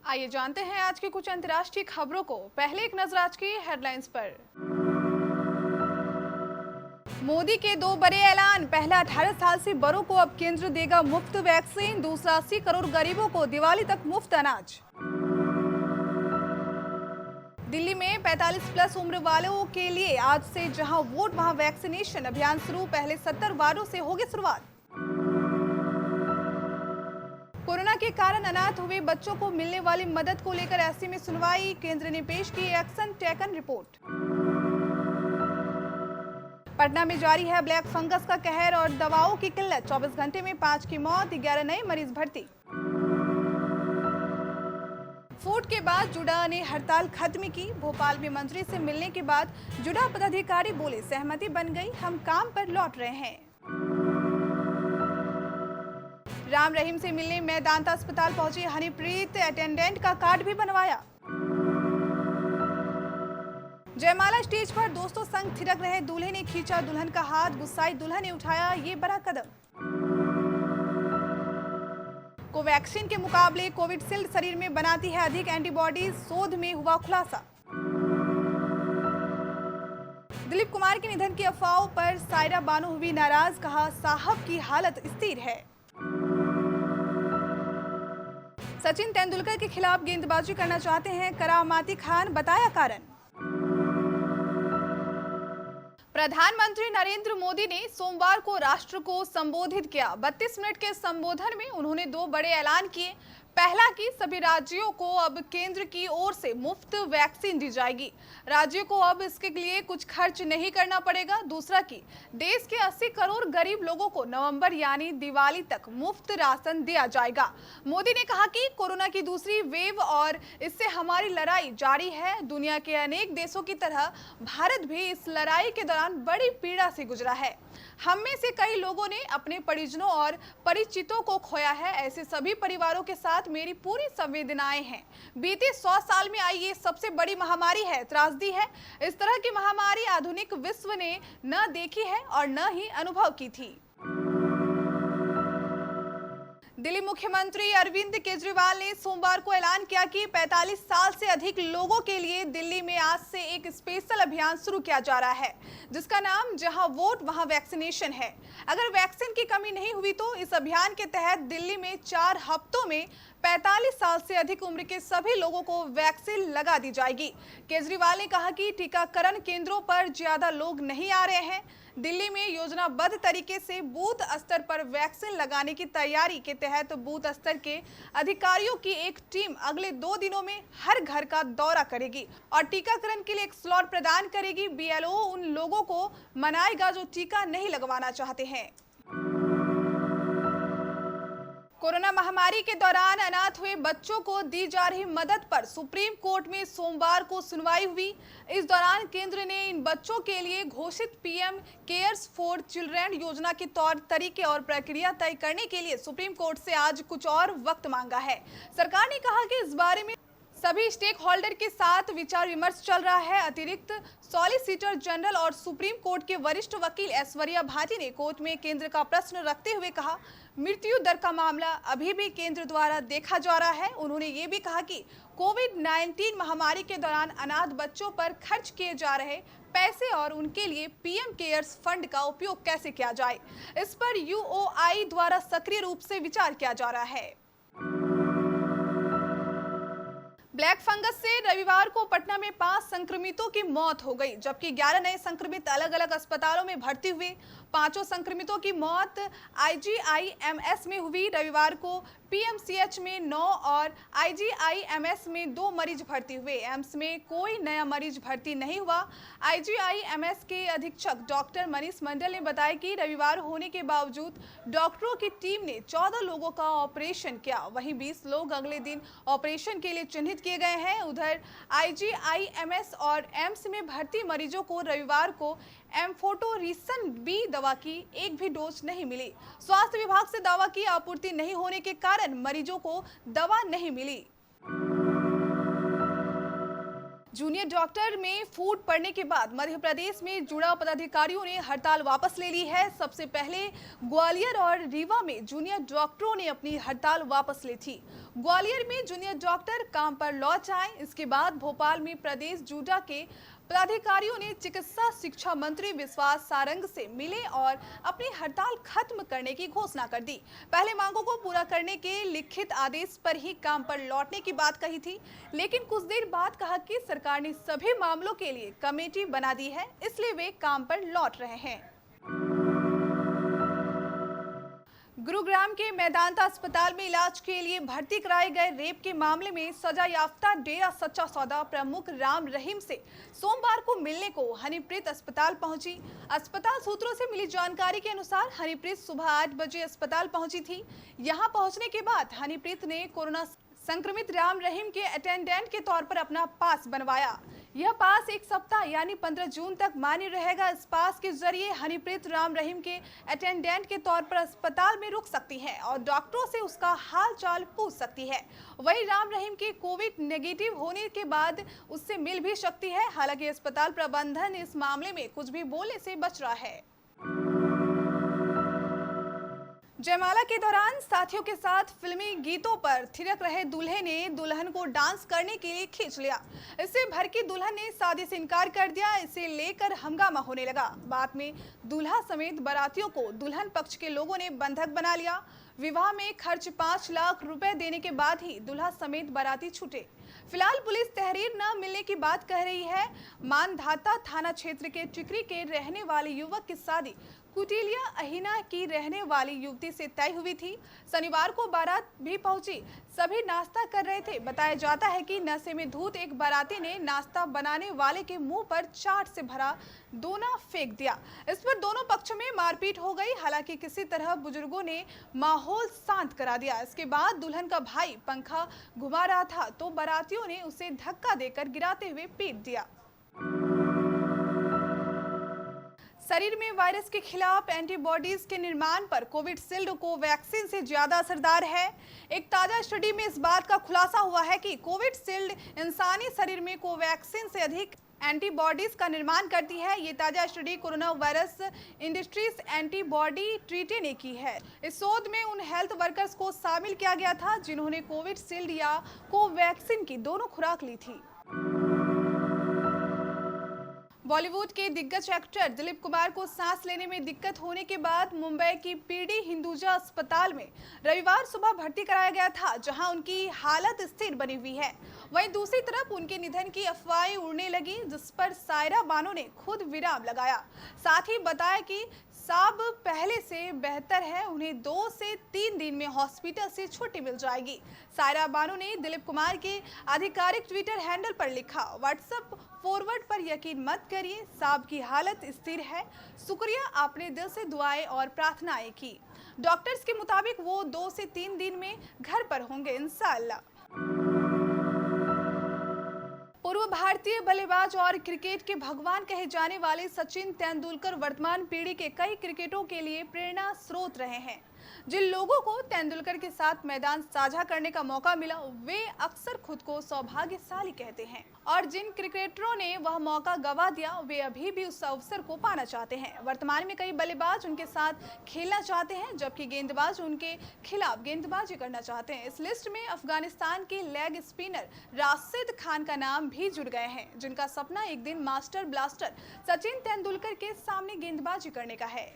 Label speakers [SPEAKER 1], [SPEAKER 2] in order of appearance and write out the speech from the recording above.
[SPEAKER 1] आइए जानते हैं आज की कुछ अंतर्राष्ट्रीय खबरों को। पहले एक नजर आज की हेडलाइंस पर। मोदी के दो बड़े ऐलान। पहला, 18 साल से बड़ों को अब केंद्र देगा मुफ्त वैक्सीन। दूसरा, 80 करोड़ गरीबों को दिवाली तक मुफ्त अनाज। दिल्ली में 45 प्लस उम्र वालों के लिए आज से जहां वोट वहां वैक्सीनेशन अभियान शुरू। पहले 70 वार्डों से होगी शुरुआत। कोरोना के कारण अनाथ हुए बच्चों को मिलने वाली मदद को लेकर ऐसे में सुनवाई। केंद्र ने पेश की एक्शन टेकन रिपोर्ट। पटना में जारी है ब्लैक फंगस का कहर और दवाओं की किल्लत। 24 घंटे में 5 की मौत, 11 नए मरीज भर्ती। फूट के बाद जुडा ने हड़ताल खत्म की। भोपाल में मंत्री से मिलने के बाद जुडा पदाधिकारी बोले सहमति बन गई, हम काम पर लौट रहे हैं। राम रहीम से मिलने मेदांता अस्पताल पहुंची हनीप्रीत, अटेंडेंट का कार्ड भी बनवाया। जयमाला स्टेज पर दोस्तों संग थिरक रहे दूल्हे ने खींचा दुल्हन का हाथ। गुस्साई दुल्हन ने उठाया ये बड़ा कदम। कोवैक्सीन के मुकाबले कोविशील्ड शरीर में बनाती है अधिक एंटीबॉडीज, शोध में हुआ खुलासा। दिलीप कुमार के निधन की अफवाहों पर सायरा बानो हुई नाराज, कहा साहब की हालत स्थिर है। सचिन तेंदुलकर के खिलाफ गेंदबाजी करना चाहते हैं करामाती खान, बताया कारण। प्रधानमंत्री नरेंद्र मोदी ने सोमवार को राष्ट्र को संबोधित किया। 32 मिनट के संबोधन में उन्होंने दो बड़े ऐलान किए। पहला कि सभी राज्यों को अब केंद्र की ओर से मुफ्त वैक्सीन दी जाएगी, राज्यों को अब इसके लिए कुछ खर्च नहीं करना पड़ेगा। दूसरा कि देश के 80 करोड़ गरीब लोगों को नवंबर यानी दिवाली तक मुफ्त राशन दिया जाएगा। मोदी ने कहा कि कोरोना की दूसरी वेव और इससे हमारी लड़ाई जारी है। दुनिया के अनेक देशों की तरह भारत भी इस लड़ाई के दौरान बड़ी पीड़ा से गुजरा है। हम में से कई लोगों ने अपने परिजनों और परिचितों को खोया है। ऐसे सभी परिवारों के साथ मेरी पूरी संवेदनाएं हैं। बीते 100 साल में आई ये सबसे बड़ी महामारी है, त्रासदी है। इस तरह की महामारी आधुनिक विश्व ने न देखी है और न ही अनुभव की थी। दिल्ली मुख्यमंत्री अरविंद केजरीवाल ने सोमवार को ऐलान किया कि 45 साल से अधिक लोगों के लिए दिल्ली में आज से एक स्पेशल अभियान शुरू किया जा रहा है, जिसका नाम जहां वोट वहां वैक्सीनेशन है। अगर वैक्सीन की कमी नहीं हुई तो इस अभियान के तहत दिल्ली में 4 हफ्तों में 45 साल से अधिक उम्र के सभी लोगों को वैक्सीन लगा दी जाएगी। केजरीवाल ने कहा कि टीकाकरण केंद्रों पर ज्यादा लोग नहीं आ रहे हैं। दिल्ली में योजनाबद्ध तरीके से बूथ स्तर पर वैक्सीन लगाने की तैयारी के तहत बूथ स्तर के अधिकारियों की एक टीम अगले 2 दिनों में हर घर का दौरा करेगी और टीकाकरण के लिए एक स्लॉट प्रदान करेगी। बीएलओ उन लोगों को मनाएगा जो टीका नहीं लगवाना चाहते हैं। कोरोना महामारी के दौरान अनाथ हुए बच्चों को दी जा रही मदद पर सुप्रीम कोर्ट में सोमवार को सुनवाई हुई। इस दौरान केंद्र ने इन बच्चों के लिए घोषित पीएम केयर्स फॉर चिल्ड्रन योजना के तौर तरीके और प्रक्रिया तय करने के लिए सुप्रीम कोर्ट से आज कुछ और वक्त मांगा है। सरकार ने कहा कि इस बारे में सभी स्टेक होल्डर के साथ विचार विमर्श चल रहा है। अतिरिक्त सॉलिसिटर जनरल और सुप्रीम कोर्ट के वरिष्ठ वकील ऐश्वर्या भाटी ने कोर्ट में केंद्र का प्रश्न रखते हुए कहा, मृत्यु दर का मामला अभी भी केंद्र द्वारा देखा जा रहा है। उन्होंने ये भी कहा कि कोविड-19 महामारी के दौरान अनाथ बच्चों पर खर्च किए जा रहे पैसे और उनके लिए पीएम केयर्स फंड का उपयोग कैसे किया जाए, इस पर यूओआई द्वारा सक्रिय रूप से विचार किया जा रहा है। ब्लैक फंगस से रविवार को पटना में 5 संक्रमितों की मौत हो गई, जबकि 11 नए संक्रमित अलग अलग अस्पतालों में भर्ती हुए। 5 संक्रमितों की मौत आईजीआईएमएस में हुई। रविवार को पीएमसीएच में 9 और आईजीआईएमएस में 2 मरीज भर्ती हुए। एम्स में कोई नया मरीज भर्ती नहीं हुआ। आईजीआईएमएस के अधीक्षक डॉक्टर मनीष मंडल ने बताया कि रविवार होने के बावजूद डॉक्टरों की टीम ने 14 लोगों का ऑपरेशन किया। वहीं 20 लोग अगले दिन ऑपरेशन के लिए चिन्हित किए गए हैं। उधर आईजीआईएमएस और एम्स में भर्ती मरीजों को रविवार को एम्फोटोरिसन बी दवा की एक भी डोज नहीं मिली। स्वास्थ्य विभाग से दवा की आपूर्ति नहीं होने के कारण मरीजों को दवा नहीं मिली। जूनियर डॉक्टर में फूट पड़ने के बाद मध्य प्रदेश में जुड़ा पदाधिकारियों ने हड़ताल वापस ले ली है। सबसे पहले ग्वालियर और रीवा में जूनियर डॉक्टरों ने अपनी हड़ताल वापस ली थी। ग्वालियर में जूनियर डॉक्टर काम पर लौट आए। इसके बाद भोपाल में प्रदेश जूडा के पदाधिकारियों ने चिकित्सा शिक्षा मंत्री विश्वास सारंग से मिले और अपनी हड़ताल खत्म करने की घोषणा कर दी। पहले मांगों को पूरा करने के लिखित आदेश पर ही काम पर लौटने की बात कही थी, लेकिन कुछ देर बाद कहा कि सरकार ने सभी मामलों के लिए कमेटी बना दी है, इसलिए वे काम पर लौट रहे हैं। गुरुग्राम के मेदांता अस्पताल में इलाज के लिए भर्ती कराए गए रेप के मामले में सजा याफ्ता डेरा सच्चा सौदा प्रमुख राम रहीम से सोमवार को मिलने को हनीप्रीत अस्पताल पहुंची। अस्पताल सूत्रों से मिली जानकारी के अनुसार हनीप्रीत सुबह 8 बजे अस्पताल पहुंची थी। यहां पहुंचने के बाद हनीप्रीत ने कोरोना संक्रमित राम रहीम के अटेंडेंट के तौर पर अपना पास बनवाया। यह पास 1 सप्ताह यानी 15 जून तक मान्य रहेगा। इस पास के जरिए हनीप्रीत राम रहीम के अटेंडेंट के तौर पर अस्पताल में रुक सकती है और डॉक्टरों से उसका हाल चाल पूछ सकती है। वहीं राम रहीम के कोविड नेगेटिव होने के बाद उससे मिल भी सकती है। हालांकि अस्पताल प्रबंधन इस मामले में कुछ भी बोलने से बच रहा है। जयमाला के दौरान साथियों के साथ फिल्मी गीतों पर थिरक रहे दूल्हे ने दुल्हन को डांस करने के लिए खींच लिया। इससे भड़की दुल्हन ने शादी से इनकार कर दिया। इसे लेकर हंगामा होने लगा। बाद में दूल्हा समेत बारातियों को दुल्हन पक्ष के लोगों ने बंधक बना लिया। विवाह में खर्च 5 लाख रुपए देने के बाद ही दूल्हा समेत बाराती छूटे। फिलहाल पुलिस तहरीर न मिलने की बात कह रही है। मानधाता थाना क्षेत्र के टिकरी के रहने वाले युवक की शादी कुटिलिया अहिना की रहने वाली युवती से तय हुई थी। शनिवार को बारात भी पहुंची। सभी नाश्ता कर रहे थे। बताया जाता है कि नशे में धूत एक बाराती ने नाश्ता बनाने वाले के मुंह पर चाट से भरा दोना फेंक दिया। इस पर दोनों पक्षों में मारपीट हो गई। हालांकि किसी तरह बुजुर्गों ने माहौल शांत करा दिया। इसके बाद दुल्हन का भाई पंखा घुमा रहा था तो बारातियों ने उसे धक्का देकर गिराते हुए पीट दिया। शरीर में वायरस के खिलाफ एंटीबॉडीज के निर्माण पर कोविशील्ड कोवैक्सीन से ज्यादा असरदार है। एक ताजा स्टडी में इस बात का खुलासा हुआ है कि कोविशील्ड इंसानी शरीर में कोवैक्सीन से अधिक एंटीबॉडीज का निर्माण करती है। ये ताजा study corona virus industries antibody treaty ने की है। इस शोध में उन हेल्थ वर्कर्स को शामिल किया गया था जिन्होंने कोविशील्ड या कोवैक्सीन की दोनों खुराक ली थी। बॉलीवुड के दिग्गज एक्टर दिलीप कुमार को सांस लेने में दिक्कत होने के बाद मुंबई की पीडी हिंदुजा अस्पताल में रविवार सुबह भर्ती कराया गया था, जहां उनकी हालत स्थिर बनी हुई है। वहीं दूसरी तरफ उनके निधन की अफवाहें उड़ने लगी, जिस पर सायरा बानो ने खुद विराम लगाया। साथ ही बताया कि साब पहले से बेहतर है, उन्हें 2 से 3 दिन में हॉस्पिटल से छुट्टी मिल जाएगी। सायरा बानो ने दिलीप कुमार के आधिकारिक ट्विटर हैंडल पर लिखा, व्हाट्सएप फॉरवर्ड पर यकीन मत करिए, साब की हालत स्थिर है। शुक्रिया, आपने दिल से दुआएं और प्रार्थनाएं की। डॉक्टर्स के मुताबिक वो 2 से 3 दिन में घर पर होंगे इंशाअल्लाह। पूर्व भारतीय बल्लेबाज और क्रिकेट के भगवान कहे जाने वाले सचिन तेंदुलकर वर्तमान पीढ़ी के कई क्रिकेटरों के लिए प्रेरणा स्रोत रहे हैं। जिन लोगों को तेंदुलकर के साथ मैदान साझा करने का मौका मिला वे अक्सर खुद को सौभाग्यशाली कहते हैं, और जिन क्रिकेटरों ने वह मौका गंवा दिया वे अभी भी उस अवसर को पाना चाहते हैं। वर्तमान में कई बल्लेबाज उनके साथ खेलना चाहते हैं, जबकि गेंदबाज उनके खिलाफ गेंदबाजी करना चाहते हैं। इस लिस्ट में अफगानिस्तान के लेग स्पिनर राशिद खान का नाम भी जुड़ गए हैं, जिनका सपना एक दिन मास्टर ब्लास्टर सचिन तेंदुलकर के सामने गेंदबाजी करने का है।